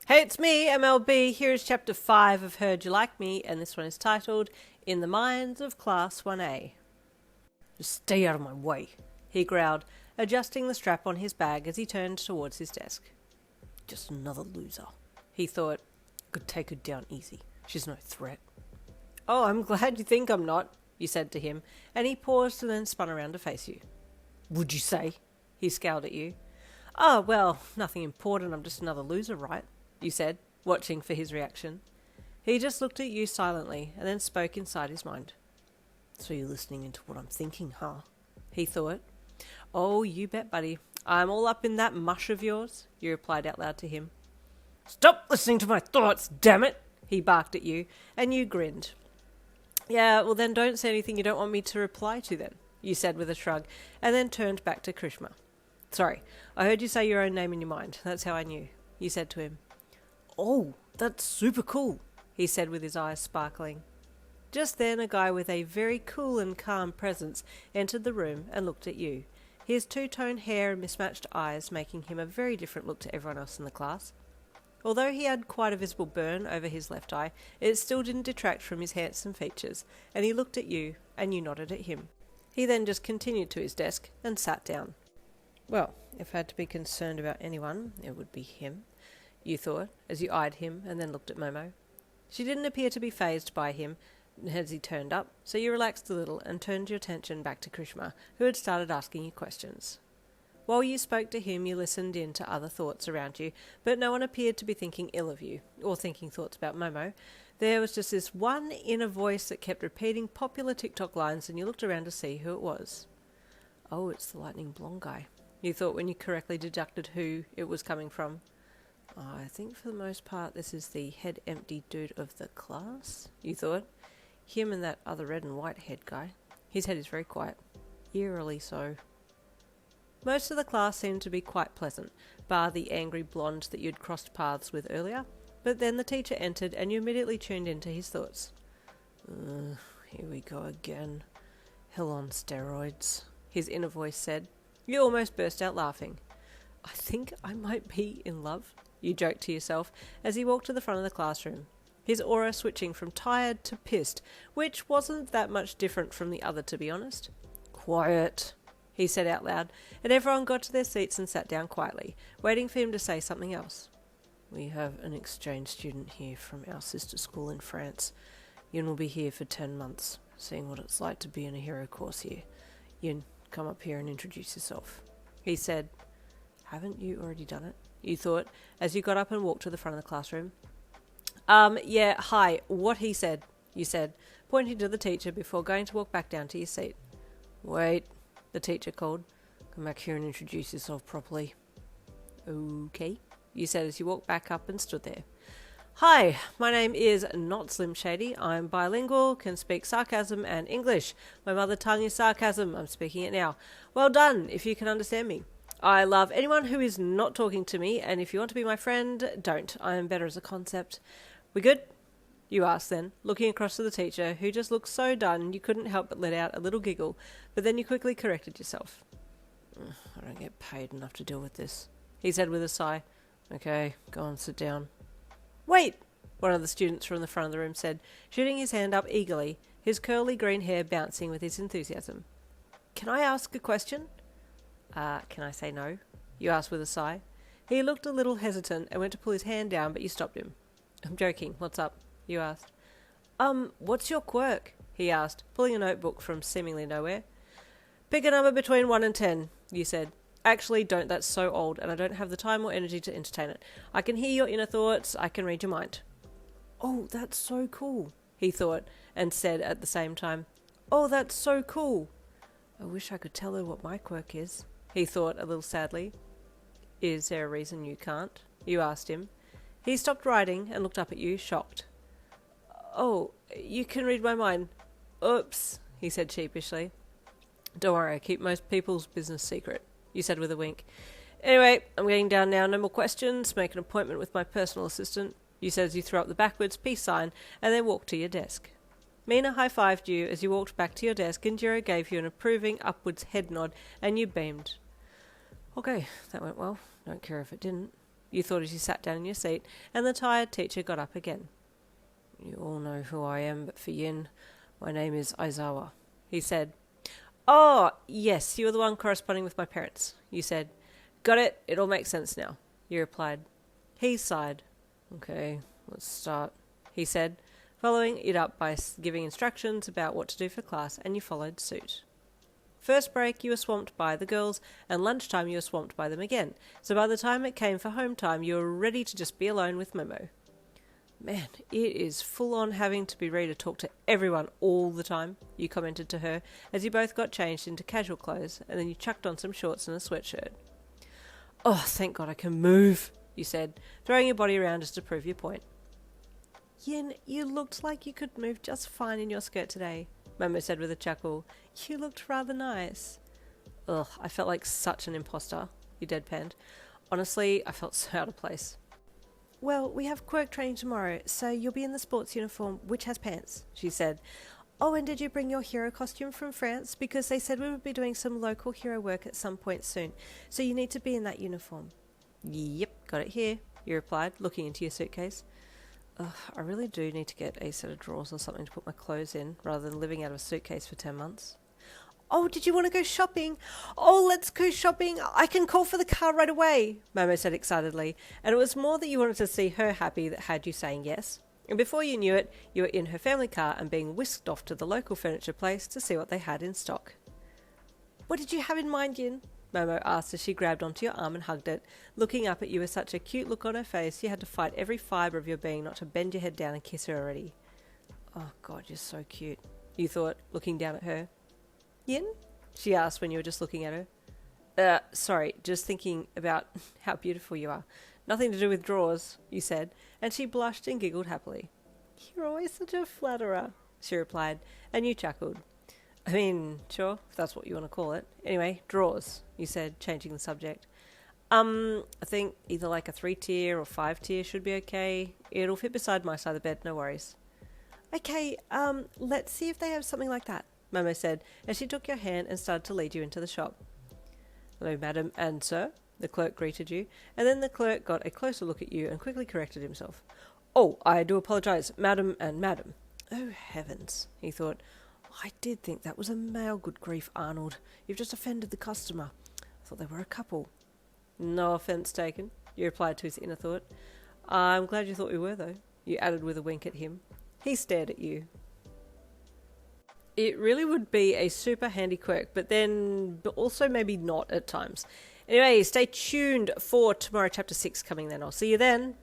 Hey, it's me, MLB. Here is chapter 5 of Heard You Like Me, and this one is titled In the Minds of Class 1A. Just stay out of my way, he growled, adjusting the strap on his bag as he turned towards his desk. Just another loser, he thought. Could take her down easy. She's no threat. Oh, I'm glad you think I'm not, you said to him, and he paused and then spun around to face you. Would you say? He scowled at you. Oh, well, nothing important. I'm just another loser, right? You said, watching for his reaction. He just looked at you silently and then spoke inside his mind. So you're listening into what I'm thinking, huh? He thought. Oh, you bet, buddy. I'm all up in that mush of yours, you replied out loud to him. Stop listening to my thoughts, damn it, he barked at you, and you grinned. Yeah, well then don't say anything you don't want me to reply to then, you said with a shrug, and then turned back to Krishma. Sorry, I heard you say your own name in your mind. That's how I knew, you said to him. Oh, that's super cool, he said with his eyes sparkling. Just then a guy with a very cool and calm presence entered the room and looked at you, his two-tone hair and mismatched eyes making him a very different look to everyone else in the class. Although he had quite a visible burn over his left eye, it still didn't detract from his handsome features, and he looked at you, and you nodded at him. He then just continued to his desk and sat down. Well, if I had to be concerned about anyone, it would be him, you thought, as you eyed him and then looked at Momo. She didn't appear to be fazed by him as he turned up, so you relaxed a little and turned your attention back to Krishma, who had started asking you questions. While you spoke to him, you listened in to other thoughts around you, but no one appeared to be thinking ill of you, or thinking thoughts about Momo. There was just this one inner voice that kept repeating popular TikTok lines, and you looked around to see who it was. Oh, it's the lightning blonde guy, you thought when you correctly deducted who it was coming from. I think for the most part this is the head empty dude of the class, you thought. Him and that other red and white head guy. His head is very quiet. Eerily so. Most of the class seemed to be quite pleasant, bar the angry blonde that you'd crossed paths with earlier, but then the teacher entered and you immediately tuned into his thoughts. Here we go again. Hell on steroids, his inner voice said. You almost burst out laughing. I think I might be in love, you joked to yourself as he walked to the front of the classroom, his aura switching from tired to pissed, which wasn't that much different from the other, to be honest. Quiet, he said out loud, and everyone got to their seats and sat down quietly, waiting for him to say something else. We have an exchange student here from our sister school in France. Yun will be here for 10 months, seeing what it's like to be in a hero course here. Yun, come up here and introduce yourself, he said. Haven't you already done it? You thought, as you got up and walked to the front of the classroom. Yeah, hi, what he said, you said, pointing to the teacher before going to walk back down to your seat. Wait, the teacher called. Come back here and introduce yourself properly. Okay, you said as you walked back up and stood there. Hi, my name is not Slim Shady. I'm bilingual, can speak sarcasm and English. My mother tongue is sarcasm. I'm speaking it now. Well done, if you can understand me. I love anyone who is not talking to me, and if you want to be my friend, don't. I am better as a concept. We good? You asked then, looking across to the teacher, who just looked so done you couldn't help but let out a little giggle, but then you quickly corrected yourself. I don't get paid enough to deal with this, he said with a sigh. Okay, go on, sit down. Wait, one of the students from the front of the room said, shooting his hand up eagerly, his curly green hair bouncing with his enthusiasm. Can I ask a question? Can I say no? You asked with a sigh. He looked a little hesitant and went to pull his hand down, but you stopped him. I'm joking. What's up? You asked. What's your quirk? He asked, pulling a notebook from seemingly nowhere. Pick a number between 1 and 10, you said. Actually, don't. That's so old, and I don't have the time or energy to entertain it. I can hear your inner thoughts. I can read your mind. Oh, that's so cool, he thought, and said at the same time, oh, that's so cool. I wish I could tell her what my quirk is, he thought a little sadly. Is there a reason you can't? You asked him. He stopped writing and looked up at you, shocked. Oh, you can read my mind. Oops, he said sheepishly. Don't worry, I keep most people's business secret, you said with a wink. Anyway, I'm getting down now, no more questions. Make an appointment with my personal assistant, you said as you threw up the backwards peace sign and then walked to your desk. Mina high-fived you as you walked back to your desk and Jirou gave you an approving upwards head nod and you beamed. Okay, that went well. Don't care if it didn't. you thought as you sat down in your seat, and the tired teacher got up again. You all know who I am, but for Yin, my name is Aizawa, he said. Oh, yes, you were the one corresponding with my parents, you said. Got it, it all makes sense now, you replied. He sighed. Okay, let's start, he said, following it up by giving instructions about what to do for class, and you followed suit. First break, you were swamped by the girls, and lunchtime you were swamped by them again, so by the time it came for home time, you were ready to just be alone with Momo. Man, it is full on having to be ready to talk to everyone all the time, you commented to her, as you both got changed into casual clothes, and then you chucked on some shorts and a sweatshirt. Oh, thank God I can move, you said, throwing your body around just to prove your point. Yin, you looked like you could move just fine in your skirt today, Momo said with a chuckle. You looked rather nice. Ugh, I felt like such an imposter, you deadpanned. Honestly, I felt so out of place. Well, we have Quirk training tomorrow, so you'll be in the sports uniform, which has pants, she said. Oh, and did you bring your hero costume from France? Because they said we would be doing some local hero work at some point soon, so you need to be in that uniform. Yep, got it here, you replied, looking into your suitcase. I really do need to get a set of drawers or something to put my clothes in, rather than living out of a suitcase for 10 months. Oh, did you want to go shopping? Oh, let's go shopping. I can call for the car right away, Momo said excitedly, and it was more that you wanted to see her happy that had you saying yes. And before you knew it, you were in her family car and being whisked off to the local furniture place to see what they had in stock. What did you have in mind, Yin? Momo asked as she grabbed onto your arm and hugged it, looking up at you with such a cute look on her face you had to fight every fibre of your being not to bend your head down and kiss her already. Oh God, you're so cute, you thought, looking down at her. Yin? She asked when you were just looking at her. Sorry, just thinking about how beautiful you are. Nothing to do with drawers, you said, and she blushed and giggled happily. You're always such a flatterer, she replied, and you chuckled. I mean, sure, if that's what you want to call it. Anyway, drawers, you said, changing the subject. I think either like a 3-tier or 5-tier should be okay. It'll fit beside my side of the bed, no worries. Okay, let's see if they have something like that, Momo said, as she took your hand and started to lead you into the shop. Hello, madam and sir, the clerk greeted you, and then the clerk got a closer look at you and quickly corrected himself. Oh, I do apologise, madam and madam. Oh, heavens, he thought. I did think that was a male, good grief, Arnold. You've just offended the customer. I thought they were a couple. No offence taken, you replied to his inner thought. I'm glad you thought we were, though, you added with a wink at him. He stared at you. It really would be a super handy quirk, but also maybe not at times. Anyway, stay tuned for tomorrow, chapter 6 coming then. I'll see you then.